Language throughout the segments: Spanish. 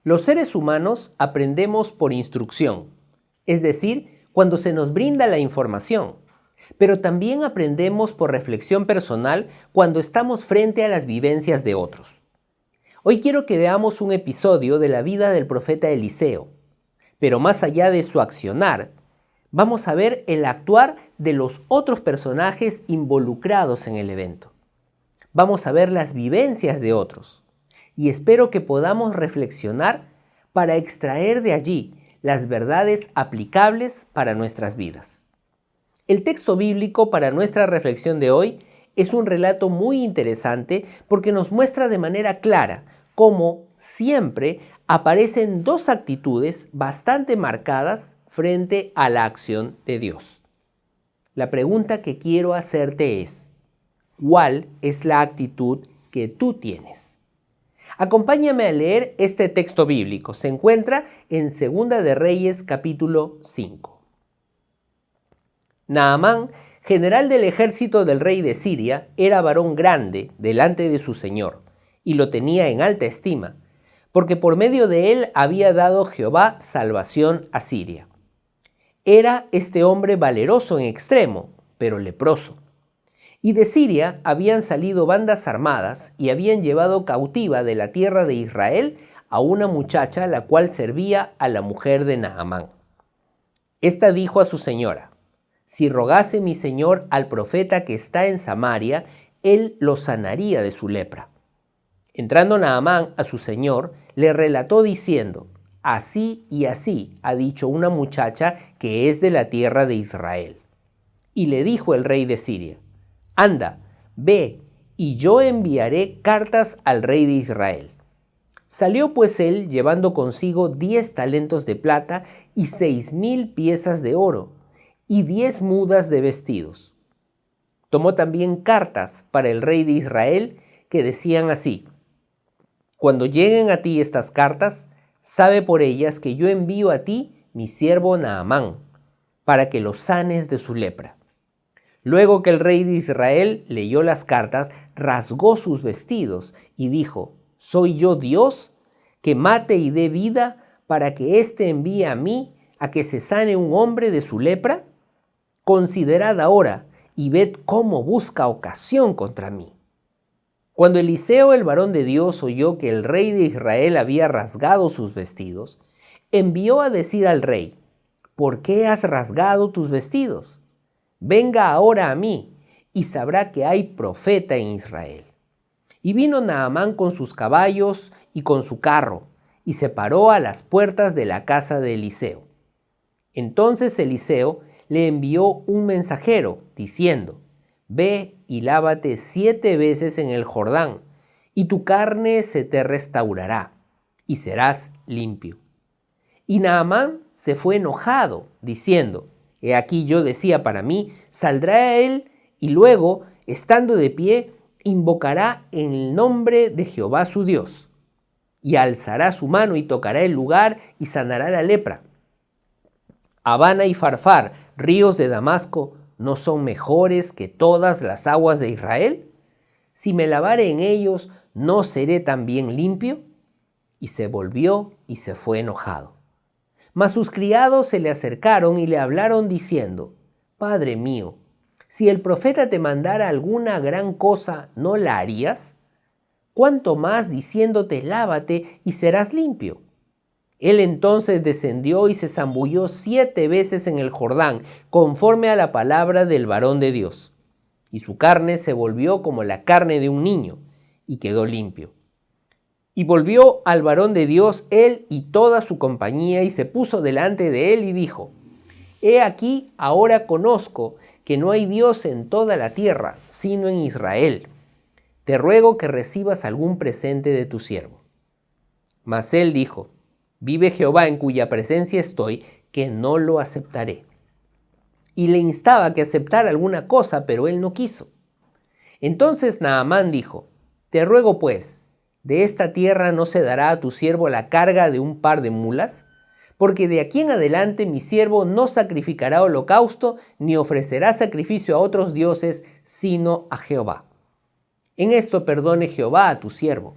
Los seres humanos aprendemos por instrucción, es decir, cuando se nos brinda la información, pero también aprendemos por reflexión personal cuando estamos frente a las vivencias de otros. Hoy quiero que veamos un episodio de la vida del profeta Eliseo, pero más allá de su accionar, vamos a ver el actuar de los otros personajes involucrados en el evento. Vamos a ver las vivencias de otros y espero que podamos reflexionar para extraer de allí las verdades aplicables para nuestras vidas. El texto bíblico para nuestra reflexión de hoy es un relato muy interesante porque nos muestra de manera clara cómo siempre aparecen dos actitudes bastante marcadas frente a la acción de Dios. La pregunta que quiero hacerte es, ¿cuál es la actitud que tú tienes? Acompáñame a leer este texto bíblico. Se encuentra en Segunda de Reyes, capítulo 5. Naamán, general del ejército del rey de Siria, era varón grande delante de su señor, y lo tenía en alta estima, porque por medio de él había dado Jehová salvación a Siria. Era este hombre valeroso en extremo, pero leproso. Y de Siria habían salido bandas armadas y habían llevado cautiva de la tierra de Israel a una muchacha la cual servía a la mujer de Naamán. Esta dijo a su señora: si rogase mi señor al profeta que está en Samaria, él lo sanaría de su lepra. Entrando Naamán a su señor, le relató diciendo: así y así ha dicho una muchacha que es de la tierra de Israel. Y le dijo el rey de Siria: anda, ve, y yo enviaré cartas al rey de Israel. Salió pues él llevando consigo 10 talentos de plata y 6,000 piezas de oro y 10 mudas de vestidos. Tomó también cartas para el rey de Israel que decían así: cuando lleguen a ti estas cartas, sabe por ellas que yo envío a ti mi siervo Naamán, para que lo sanes de su lepra. Luego que el rey de Israel leyó las cartas, rasgó sus vestidos y dijo: ¿soy yo Dios, que mate y dé vida, para que éste envíe a mí a que se sane un hombre de su lepra? Considerad ahora y ved cómo busca ocasión contra mí. Cuando Eliseo, el varón de Dios, oyó que el rey de Israel había rasgado sus vestidos, envió a decir al rey: ¿por qué has rasgado tus vestidos? Venga ahora a mí, y sabrá que hay profeta en Israel. Y vino Naamán con sus caballos y con su carro, y se paró a las puertas de la casa de Eliseo. Entonces Eliseo le envió un mensajero, diciendo: ve y lávate 7 veces en el Jordán, y tu carne se te restaurará, y serás limpio. Y Naamán se fue enojado, diciendo: he aquí yo decía para mí, saldrá él, y luego, estando de pie, invocará en el nombre de Jehová su Dios, y alzará su mano y tocará el lugar y sanará la lepra. Habana y Farfar, ríos de Damasco, ¿no son mejores que todas las aguas de Israel? Si me lavare en ellos, ¿no seré también limpio? Y se volvió y se fue enojado. Mas sus criados se le acercaron y le hablaron diciendo: Padre mío, si el profeta te mandara alguna gran cosa, ¿no la harías? ¿Cuánto más diciéndote: lávate y serás limpio? Él entonces descendió y se zambulló 7 veces en el Jordán, conforme a la palabra del varón de Dios. Y su carne se volvió como la carne de un niño, y quedó limpio. Y volvió al varón de Dios él y toda su compañía, y se puso delante de él y dijo: he aquí, ahora conozco que no hay Dios en toda la tierra, sino en Israel. Te ruego que recibas algún presente de tu siervo. Mas él dijo: vive Jehová en cuya presencia estoy, que no lo aceptaré. Y le instaba que aceptara alguna cosa, pero él no quiso. Entonces Naamán dijo: te ruego pues, ¿de esta tierra no se dará a tu siervo la carga de un par de mulas? Porque de aquí en adelante mi siervo no sacrificará holocausto, ni ofrecerá sacrificio a otros dioses, sino a Jehová. En esto perdone Jehová a tu siervo,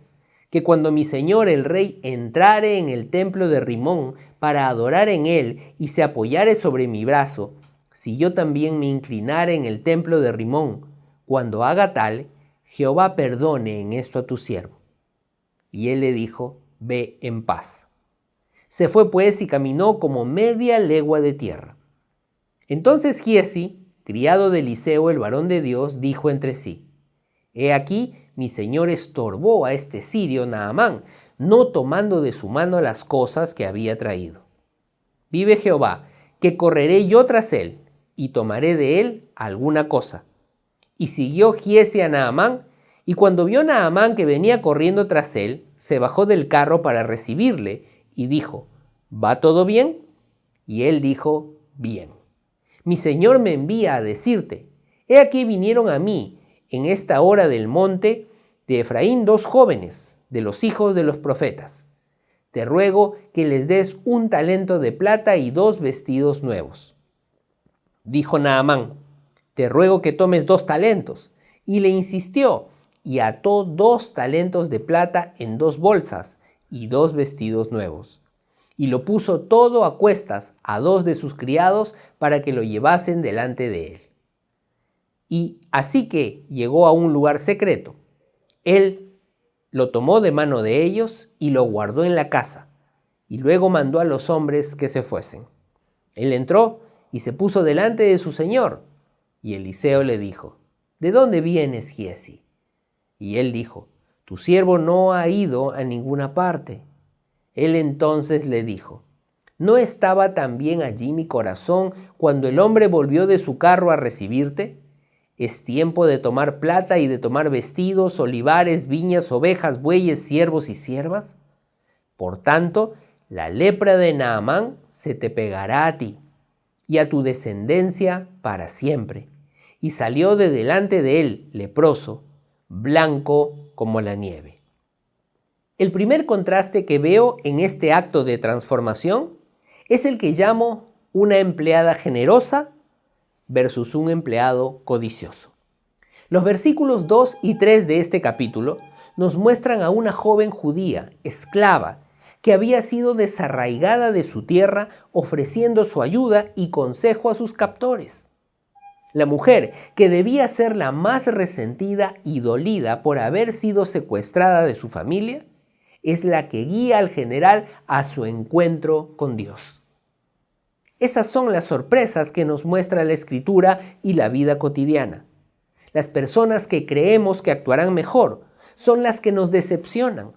que cuando mi señor el rey entrare en el templo de Rimón para adorar en él y se apoyare sobre mi brazo, si yo también me inclinare en el templo de Rimón, cuando haga tal, Jehová perdone en esto a tu siervo. Y él le dijo, ve en paz. Se fue pues y caminó como media legua de tierra. Entonces Giezi, criado de Eliseo, el varón de Dios, dijo entre sí, he aquí, mi señor estorbó a este sirio Naamán, no tomando de su mano las cosas que había traído. Vive Jehová, que correré yo tras él, y tomaré de él alguna cosa. Y siguió Giezi a Naamán, y cuando vio Naamán que venía corriendo tras él, se bajó del carro para recibirle, y dijo, ¿va todo bien? Y él dijo, bien. Mi señor me envía a decirte, he aquí vinieron a mí, en esta hora del monte de Efraín, 2 jóvenes, de los hijos de los profetas. Te ruego que les des 1 talento de plata y 2 vestidos nuevos. Dijo Naamán, te ruego que tomes 2 talentos. Y le insistió, y ató 2 talentos de plata en 2 bolsas y 2 vestidos nuevos. Y lo puso todo a cuestas a 2 de sus criados para que lo llevasen delante de él. Y así que llegó a un lugar secreto, él lo tomó de mano de ellos y lo guardó en la casa, y luego mandó a los hombres que se fuesen. Él entró y se puso delante de su señor, y Eliseo le dijo, ¿de dónde vienes, Giezi? Y él dijo, tu siervo no ha ido a ninguna parte. Él entonces le dijo, ¿no estaba también allí mi corazón cuando el hombre volvió de su carro a recibirte? Es tiempo de tomar plata y de tomar vestidos, olivares, viñas, ovejas, bueyes, siervos y siervas. Por tanto, la lepra de Naamán se te pegará a ti y a tu descendencia para siempre. Y salió de delante de él, leproso, blanco como la nieve. El primer contraste que veo en este acto de transformación es el que llamo una empleada generosa versus un empleado codicioso. Los versículos 2 y 3 de este capítulo nos muestran a una joven judía, esclava, que había sido desarraigada de su tierra ofreciendo su ayuda y consejo a sus captores. La mujer, que debía ser la más resentida y dolida por haber sido secuestrada de su familia, es la que guía al general a su encuentro con Dios. Esas son las sorpresas que nos muestra la Escritura y la vida cotidiana. Las personas que creemos que actuarán mejor son las que nos decepcionan,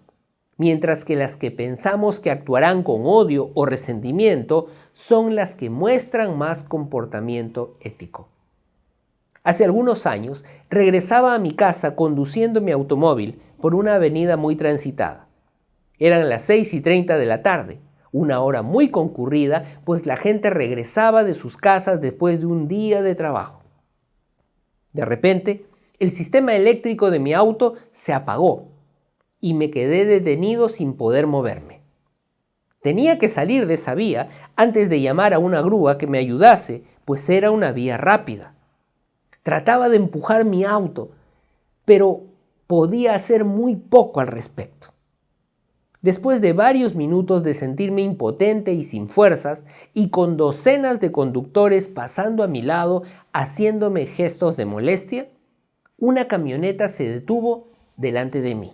mientras que las que pensamos que actuarán con odio o resentimiento son las que muestran más comportamiento ético. Hace algunos años regresaba a mi casa conduciendo mi automóvil por una avenida muy transitada. Eran las 6:30 de la tarde. Una hora muy concurrida, pues la gente regresaba de sus casas después de un día de trabajo. De repente, el sistema eléctrico de mi auto se apagó y me quedé detenido sin poder moverme. Tenía que salir de esa vía antes de llamar a una grúa que me ayudase, pues era una vía rápida. Trataba de empujar mi auto, pero podía hacer muy poco al respecto. Después de varios minutos de sentirme impotente y sin fuerzas, y con docenas de conductores pasando a mi lado haciéndome gestos de molestia, una camioneta se detuvo delante de mí.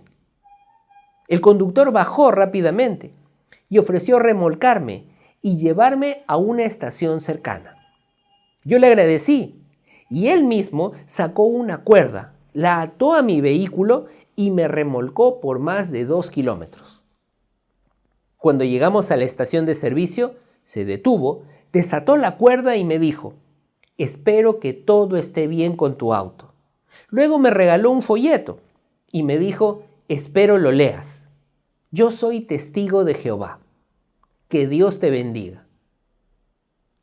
El conductor bajó rápidamente y ofreció remolcarme y llevarme a una estación cercana. Yo le agradecí y él mismo sacó una cuerda, la ató a mi vehículo y me remolcó por más de 2 kilómetros. Cuando llegamos a la estación de servicio, se detuvo, desató la cuerda y me dijo, espero que todo esté bien con tu auto. Luego me regaló un folleto y me dijo, espero lo leas. Yo soy testigo de Jehová. Que Dios te bendiga.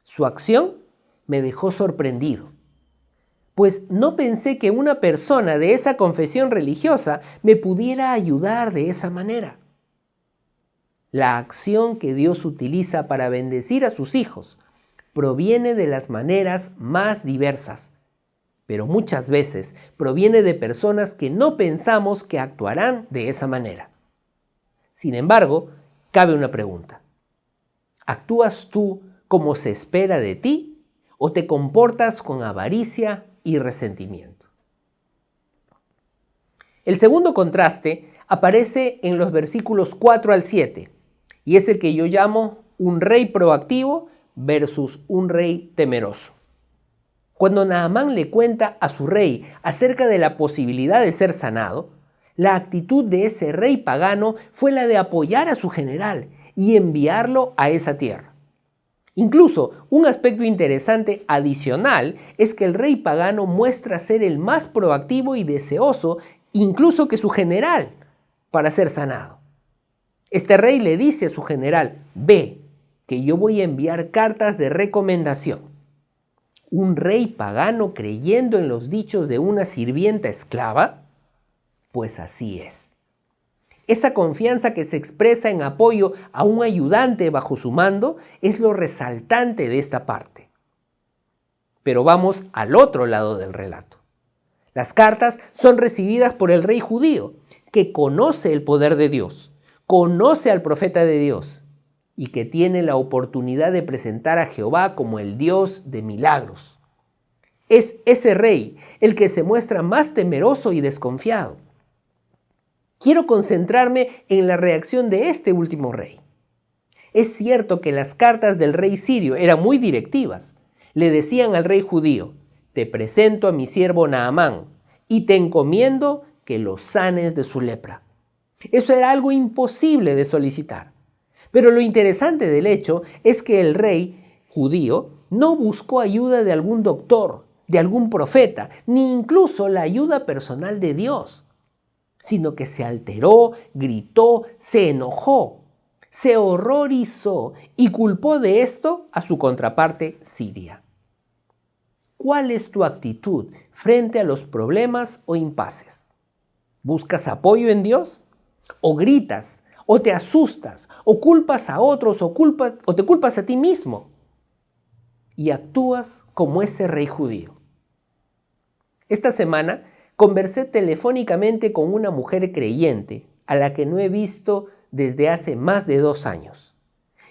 Su acción me dejó sorprendido, pues no pensé que una persona de esa confesión religiosa me pudiera ayudar de esa manera. La acción que Dios utiliza para bendecir a sus hijos proviene de las maneras más diversas, pero muchas veces proviene de personas que no pensamos que actuarán de esa manera. Sin embargo, cabe una pregunta. ¿Actúas tú como se espera de ti o te comportas con avaricia y resentimiento? El segundo contraste aparece en los versículos 4 al 7 y es el que yo llamo un rey proactivo versus un rey temeroso. Cuando Naamán le cuenta a su rey acerca de la posibilidad de ser sanado, la actitud de ese rey pagano fue la de apoyar a su general y enviarlo a esa tierra. Incluso, un aspecto interesante adicional es que el rey pagano muestra ser el más proactivo y deseoso, incluso que su general, para ser sanado. Este rey le dice a su general: ve, que yo voy a enviar cartas de recomendación. ¿Un rey pagano creyendo en los dichos de una sirvienta esclava? Pues así es. Esa confianza que se expresa en apoyo a un ayudante bajo su mando es lo resaltante de esta parte. Pero vamos al otro lado del relato. Las cartas son recibidas por el rey judío, que conoce el poder de Dios, conoce al profeta de Dios y que tiene la oportunidad de presentar a Jehová como el Dios de milagros. Es ese rey el que se muestra más temeroso y desconfiado. Quiero concentrarme en la reacción de este último rey. Es cierto que las cartas del rey sirio eran muy directivas. Le decían al rey judío: te presento a mi siervo Naamán y te encomiendo que lo sanes de su lepra. Eso era algo imposible de solicitar. Pero lo interesante del hecho es que el rey judío no buscó ayuda de algún doctor, de algún profeta, ni incluso la ayuda personal de Dios, sino que se alteró, gritó, se enojó, se horrorizó y culpó de esto a su contraparte siria. ¿Cuál es tu actitud frente a los problemas o impases? ¿Buscas apoyo en Dios? ¿O gritas? ¿O te asustas? ¿O culpas a otros? ¿O te culpas a ti mismo? Y actúas como ese rey judío. Esta semana conversé telefónicamente con una mujer creyente a la que no he visto desde hace más de 2 años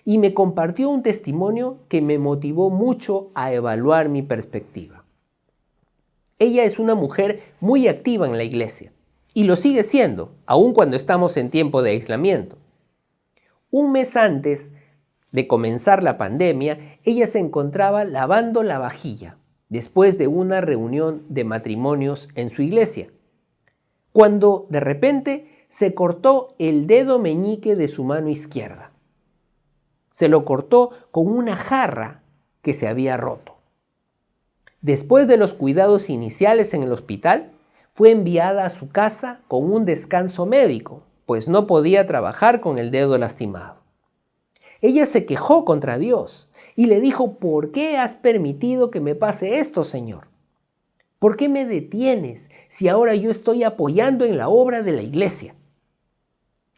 y me compartió un testimonio que me motivó mucho a evaluar mi perspectiva. Ella es una mujer muy activa en la iglesia y lo sigue siendo, aun cuando estamos en tiempo de aislamiento. Un mes antes de comenzar la pandemia, ella se encontraba lavando la vajilla después de una reunión de matrimonios en su iglesia, cuando de repente se cortó el dedo meñique de su mano izquierda. Se lo cortó con una jarra que se había roto. Después de los cuidados iniciales en el hospital, fue enviada a su casa con un descanso médico, pues no podía trabajar con el dedo lastimado. Ella se quejó contra Dios y le dijo: ¿por qué has permitido que me pase esto, Señor? ¿Por qué me detienes si ahora yo estoy apoyando en la obra de la iglesia?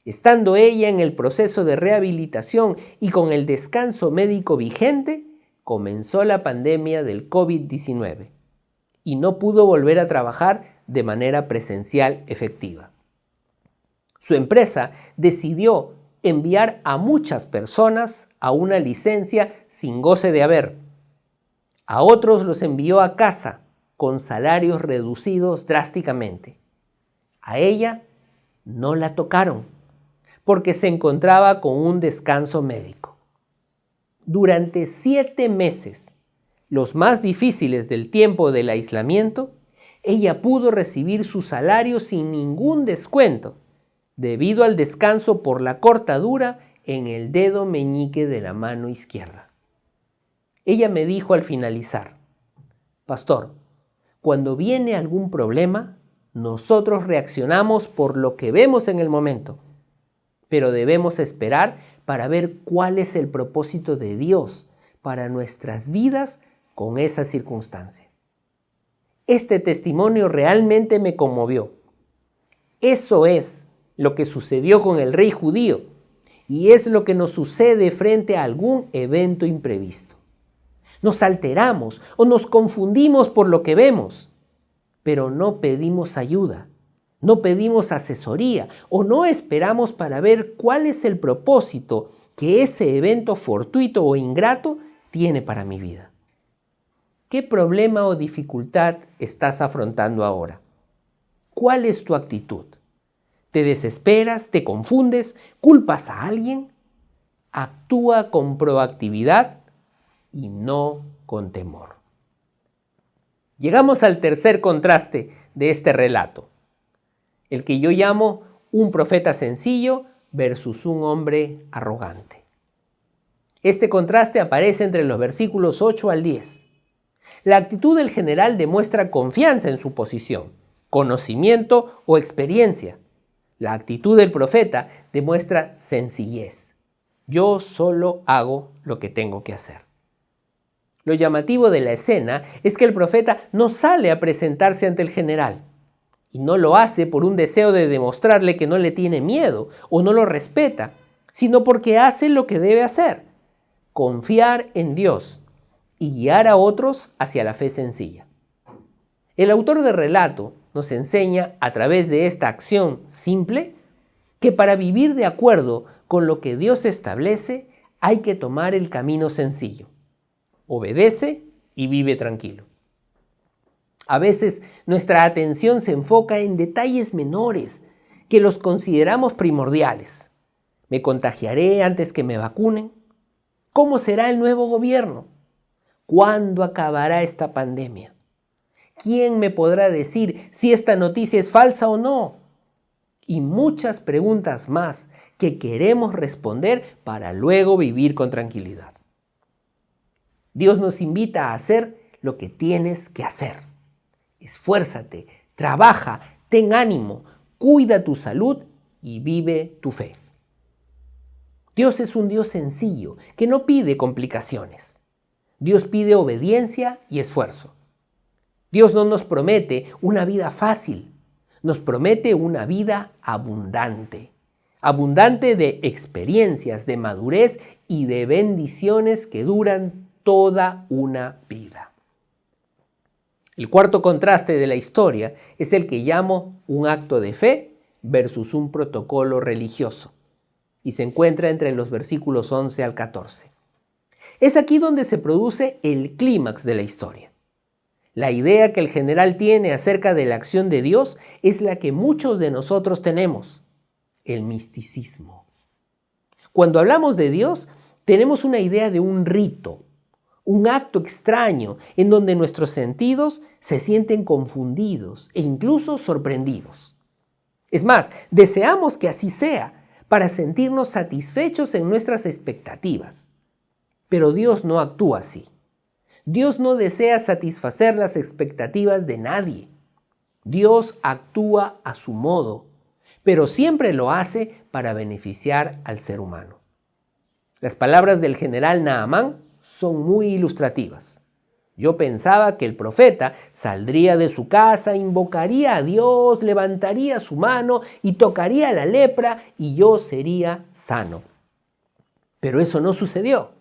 Estando ella en el proceso de rehabilitación y con el descanso médico vigente, comenzó la pandemia del COVID-19 y no pudo volver a trabajar de manera presencial efectiva. Su empresa decidió enviar a muchas personas a una licencia sin goce de haber. A otros los envió a casa con salarios reducidos drásticamente. A ella no la tocaron porque se encontraba con un descanso médico. Durante 7 meses, los más difíciles del tiempo del aislamiento, ella pudo recibir su salario sin ningún descuento, debido al descanso por la cortadura en el dedo meñique de la mano izquierda. Ella me dijo al finalizar: pastor, cuando viene algún problema, nosotros reaccionamos por lo que vemos en el momento, pero debemos esperar para ver cuál es el propósito de Dios para nuestras vidas con esa circunstancia. Este testimonio realmente me conmovió. Eso es lo que sucedió con el rey judío y es lo que nos sucede frente a algún evento imprevisto. Nos alteramos o nos confundimos por lo que vemos, pero no pedimos ayuda, No pedimos asesoría o no esperamos para ver cuál es el propósito que ese evento fortuito o ingrato tiene para mi vida. ¿Qué problema o dificultad estás afrontando ahora? ¿Cuál es tu actitud? ¿Te desesperas? ¿Te confundes? ¿Culpas a alguien? Actúa con proactividad y no con temor. Llegamos al tercer contraste de este relato, el que yo llamo un profeta sencillo versus un hombre arrogante. Este contraste aparece entre los versículos 8 al 10. La actitud del general demuestra confianza en su posición, conocimiento o experiencia. La actitud del profeta demuestra sencillez. Yo solo hago lo que tengo que hacer. Lo llamativo de la escena es que el profeta no sale a presentarse ante el general y no lo hace por un deseo de demostrarle que no le tiene miedo o no lo respeta, sino porque hace lo que debe hacer: confiar en Dios y guiar a otros hacia la fe sencilla. El autor del relato nos enseña a través de esta acción simple que para vivir de acuerdo con lo que Dios establece hay que tomar el camino sencillo. Obedece y vive tranquilo. A veces nuestra atención se enfoca en detalles menores que los consideramos primordiales. ¿Me contagiaré antes que me vacunen? ¿Cómo será el nuevo gobierno? ¿Cuándo acabará esta pandemia? ¿Quién me podrá decir si esta noticia es falsa o no? Y muchas preguntas más que queremos responder para luego vivir con tranquilidad. Dios nos invita a hacer lo que tienes que hacer. Esfuérzate, trabaja, ten ánimo, cuida tu salud y vive tu fe. Dios es un Dios sencillo que no pide complicaciones. Dios pide obediencia y esfuerzo. Dios no nos promete una vida fácil, nos promete una vida abundante. Abundante de experiencias, de madurez y de bendiciones que duran toda una vida. El cuarto contraste de la historia es el que llamo un acto de fe versus un protocolo religioso, y se encuentra entre los versículos 11 al 14. Es aquí donde se produce el clímax de la historia. La idea que el general tiene acerca de la acción de Dios es la que muchos de nosotros tenemos: el misticismo. Cuando hablamos de Dios, tenemos una idea de un rito, un acto extraño en donde nuestros sentidos se sienten confundidos e incluso sorprendidos. Es más, deseamos que así sea para sentirnos satisfechos en nuestras expectativas. Pero Dios no actúa así. Dios no desea satisfacer las expectativas de nadie. Dios actúa a su modo, pero siempre lo hace para beneficiar al ser humano. Las palabras del general Naamán son muy ilustrativas. Yo pensaba que el profeta saldría de su casa, invocaría a Dios, levantaría su mano y tocaría la lepra y yo sería sano. Pero eso no sucedió.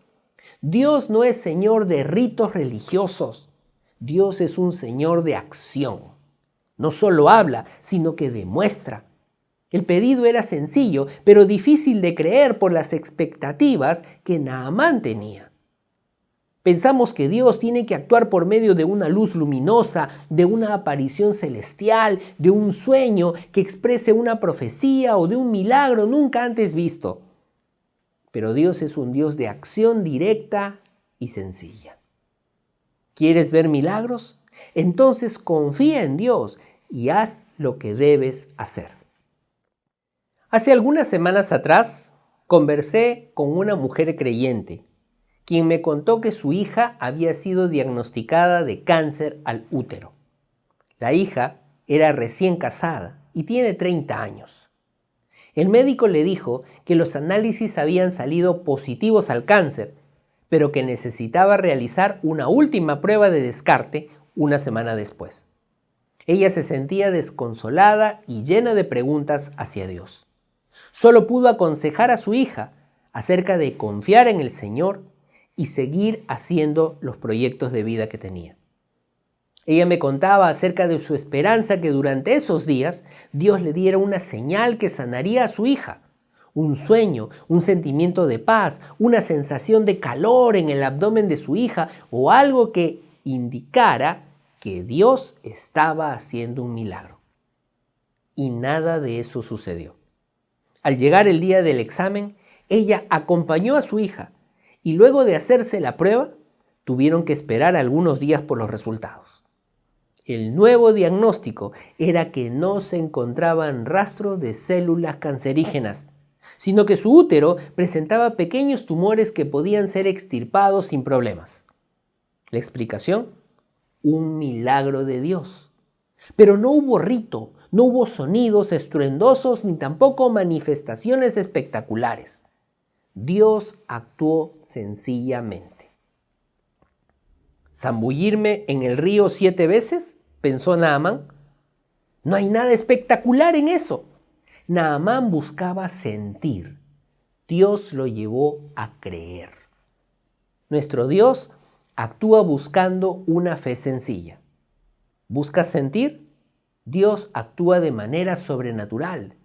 Dios no es Señor de ritos religiosos. Dios es un Señor de acción. No solo habla, sino que demuestra. El pedido era sencillo, pero difícil de creer por las expectativas que Naamán tenía. Pensamos que Dios tiene que actuar por medio de una luz luminosa, de una aparición celestial, de un sueño que exprese una profecía o de un milagro nunca antes visto. Pero Dios es un Dios de acción directa y sencilla. ¿Quieres ver milagros? Entonces confía en Dios y haz lo que debes hacer. Hace algunas semanas atrás conversé con una mujer creyente, quien me contó que su hija había sido diagnosticada de cáncer al útero. La hija era recién casada y tiene 30 años. El médico le dijo que los análisis habían salido positivos al cáncer, pero que necesitaba realizar una última prueba de descarte una semana después. Ella se sentía desconsolada y llena de preguntas hacia Dios. Solo pudo aconsejar a su hija acerca de confiar en el Señor y seguir haciendo los proyectos de vida que tenía. Ella me contaba acerca de su esperanza que durante esos días Dios le diera una señal que sanaría a su hija. Un sueño, un sentimiento de paz, una sensación de calor en el abdomen de su hija o algo que indicara que Dios estaba haciendo un milagro. Y nada de eso sucedió. Al llegar el día del examen, ella acompañó a su hija y luego de hacerse la prueba, tuvieron que esperar algunos días por los resultados. El nuevo diagnóstico era que no se encontraban rastros de células cancerígenas, sino que su útero presentaba pequeños tumores que podían ser extirpados sin problemas. ¿La explicación? Un milagro de Dios. Pero no hubo rito, no hubo sonidos estruendosos ni tampoco manifestaciones espectaculares. Dios actuó sencillamente. ¿Zambullirme en el río 7 veces? Pensó Naamán. No hay nada espectacular en eso. Naamán buscaba sentir. Dios lo llevó a creer. Nuestro Dios actúa buscando una fe sencilla. ¿Buscas sentir? Dios actúa de manera sobrenatural,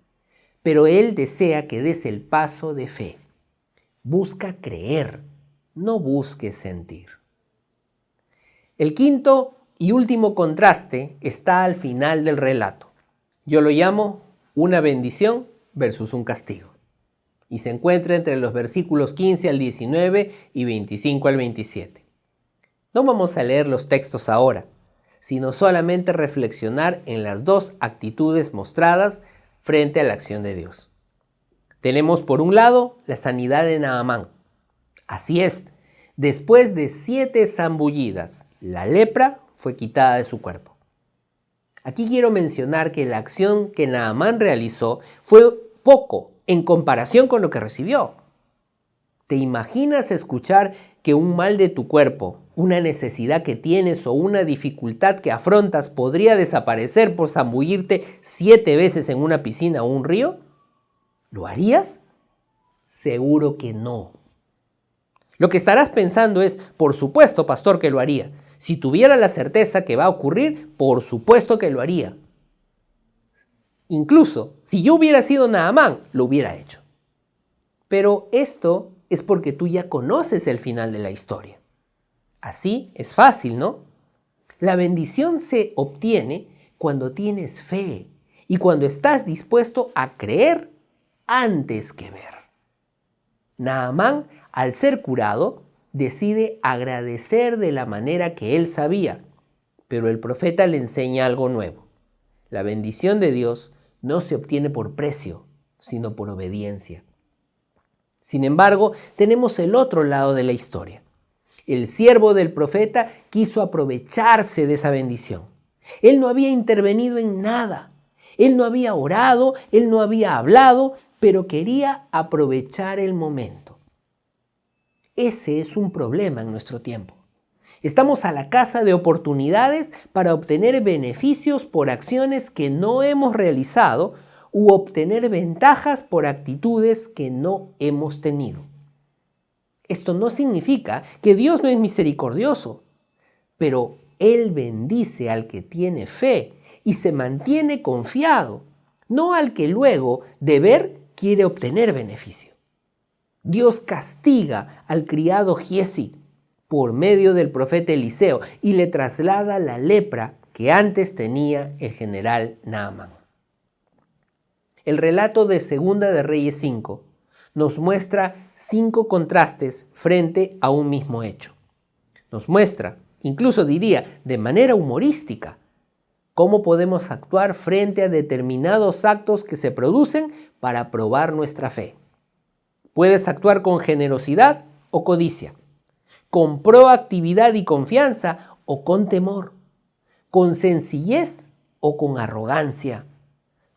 pero Él desea que des el paso de fe. Busca creer, no busques sentir. El quinto y último contraste está al final del relato. Yo lo llamo una bendición versus un castigo. Y se encuentra entre los versículos 15 al 19 y 25 al 27. No vamos a leer los textos ahora, sino solamente reflexionar en las dos actitudes mostradas frente a la acción de Dios. Tenemos por un lado la sanidad de Naamán. Así es, después de 7 zambullidas, la lepra fue quitada de su cuerpo. Aquí quiero mencionar que la acción que Naamán realizó fue poco en comparación con lo que recibió. ¿Te imaginas escuchar que un mal de tu cuerpo, una necesidad que tienes o una dificultad que afrontas podría desaparecer por zambullirte 7 veces en una piscina o un río? ¿Lo harías? Seguro que no. Lo que estarás pensando es, por supuesto, pastor, que lo haría. Si tuviera la certeza que va a ocurrir, por supuesto que lo haría. Incluso, si yo hubiera sido Naamán, lo hubiera hecho. Pero esto es porque tú ya conoces el final de la historia. Así es fácil, ¿no? La bendición se obtiene cuando tienes fe y cuando estás dispuesto a creer antes que ver. Naamán, al ser curado, decide agradecer de la manera que él sabía, pero el profeta le enseña algo nuevo. La bendición de Dios no se obtiene por precio, sino por obediencia. Sin embargo, tenemos el otro lado de la historia. El siervo del profeta quiso aprovecharse de esa bendición. Él no había intervenido en nada. Él no había orado, él no había hablado, pero quería aprovechar el momento. Ese es un problema en nuestro tiempo. Estamos a la caza de oportunidades para obtener beneficios por acciones que no hemos realizado u obtener ventajas por actitudes que no hemos tenido. Esto no significa que Dios no es misericordioso, pero Él bendice al que tiene fe y se mantiene confiado, no al que luego de ver quiere obtener beneficio. Dios castiga al criado Giezi por medio del profeta Eliseo y le traslada la lepra que antes tenía el general Naamán. El relato de Segunda de Reyes 5 nos muestra 5 contrastes frente a un mismo hecho. Nos muestra, incluso diría de manera humorística, cómo podemos actuar frente a determinados actos que se producen para probar nuestra fe. Puedes actuar con generosidad o codicia, con proactividad y confianza o con temor, con sencillez o con arrogancia,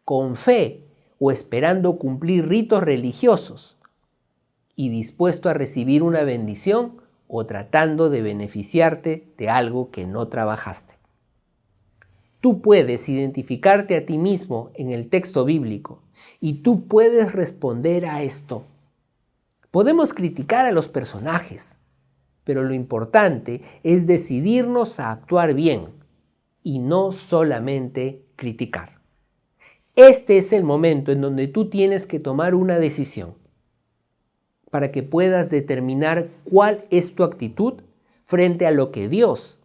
con fe o esperando cumplir ritos religiosos y dispuesto a recibir una bendición o tratando de beneficiarte de algo que no trabajaste. Tú puedes identificarte a ti mismo en el texto bíblico y tú puedes responder a esto. Podemos criticar a los personajes, pero lo importante es decidirnos a actuar bien, y no solamente criticar. Este es el momento en donde tú tienes que tomar una decisión para que puedas determinar cuál es tu actitud frente a lo que Dios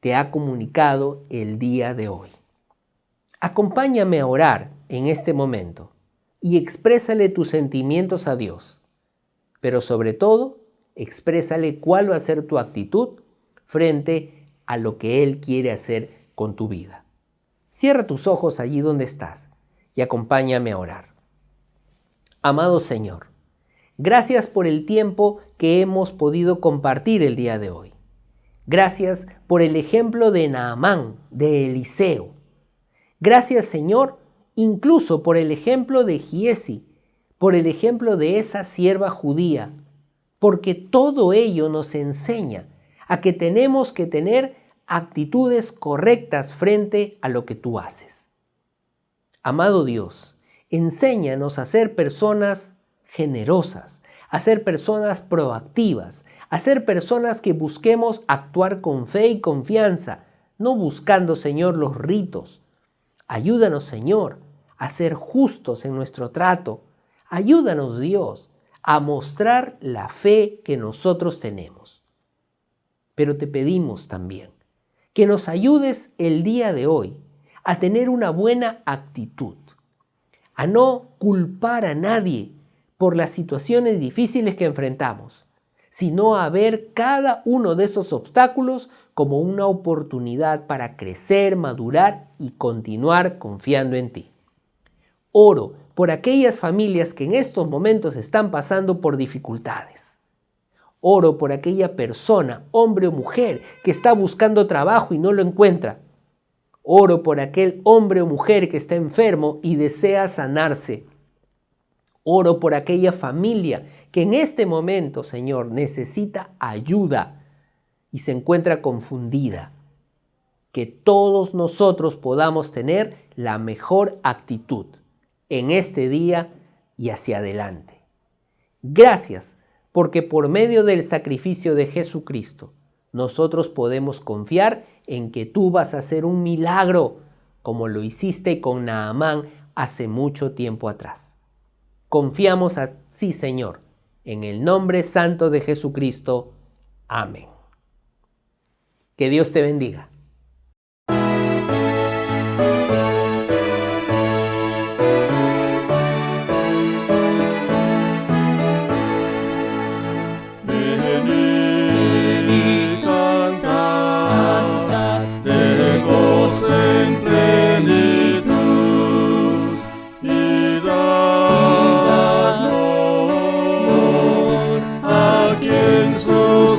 te ha comunicado el día de hoy. Acompáñame a orar en este momento y exprésale tus sentimientos a Dios, pero sobre todo, exprésale cuál va a ser tu actitud frente a lo que Él quiere hacer con tu vida. Cierra tus ojos allí donde estás y acompáñame a orar. Amado Señor, gracias por el tiempo que hemos podido compartir el día de hoy. Gracias por el ejemplo de Naamán, de Eliseo. Gracias, Señor, incluso por el ejemplo de Giesi, por el ejemplo de esa sierva judía, porque todo ello nos enseña a que tenemos que tener actitudes correctas frente a lo que tú haces. Amado Dios, enséñanos a ser personas generosas, a ser personas proactivas, a ser personas que busquemos actuar con fe y confianza, no buscando, Señor, los ritos. Ayúdanos, Señor, a ser justos en nuestro trato. Ayúdanos, Dios, a mostrar la fe que nosotros tenemos. Pero te pedimos también que nos ayudes el día de hoy a tener una buena actitud, a no culpar a nadie por las situaciones difíciles que enfrentamos, sino a ver cada uno de esos obstáculos como una oportunidad para crecer, madurar y continuar confiando en ti. Oro por aquellas familias que en estos momentos están pasando por dificultades. Oro por aquella persona, hombre o mujer, que está buscando trabajo y no lo encuentra. Oro por aquel hombre o mujer que está enfermo y desea sanarse. Oro por aquella familia que en este momento, Señor, necesita ayuda y se encuentra confundida. Que todos nosotros podamos tener la mejor actitud en este día y hacia adelante. Gracias, porque por medio del sacrificio de Jesucristo, nosotros podemos confiar en que tú vas a hacer un milagro, como lo hiciste con Naamán hace mucho tiempo atrás. Confiamos así, Señor, en el nombre santo de Jesucristo. Amén. Que Dios te bendiga.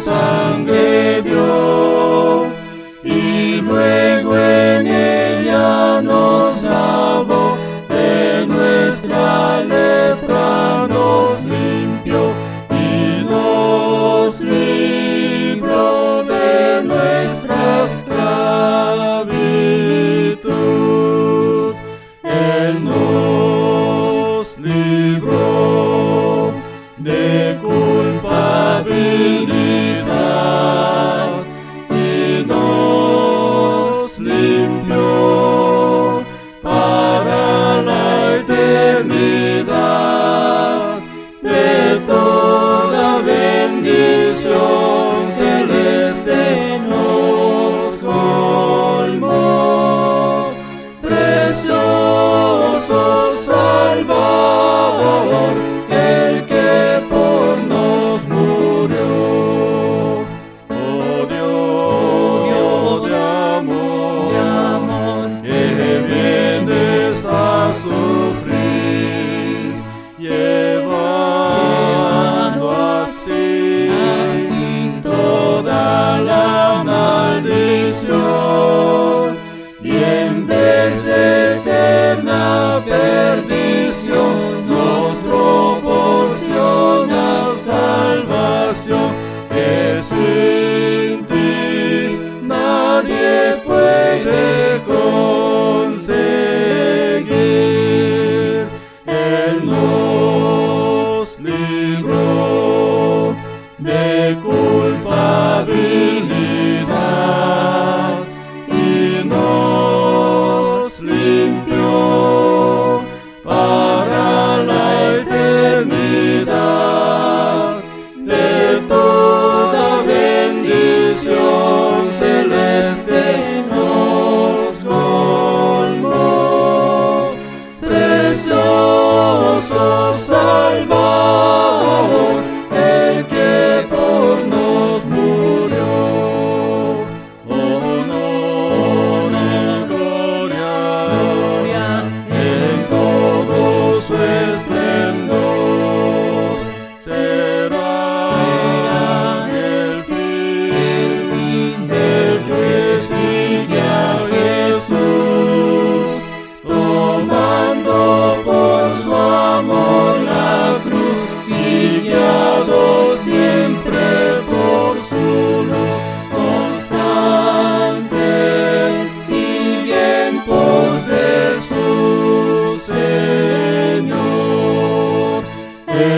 Sangre dio y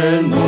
eterno.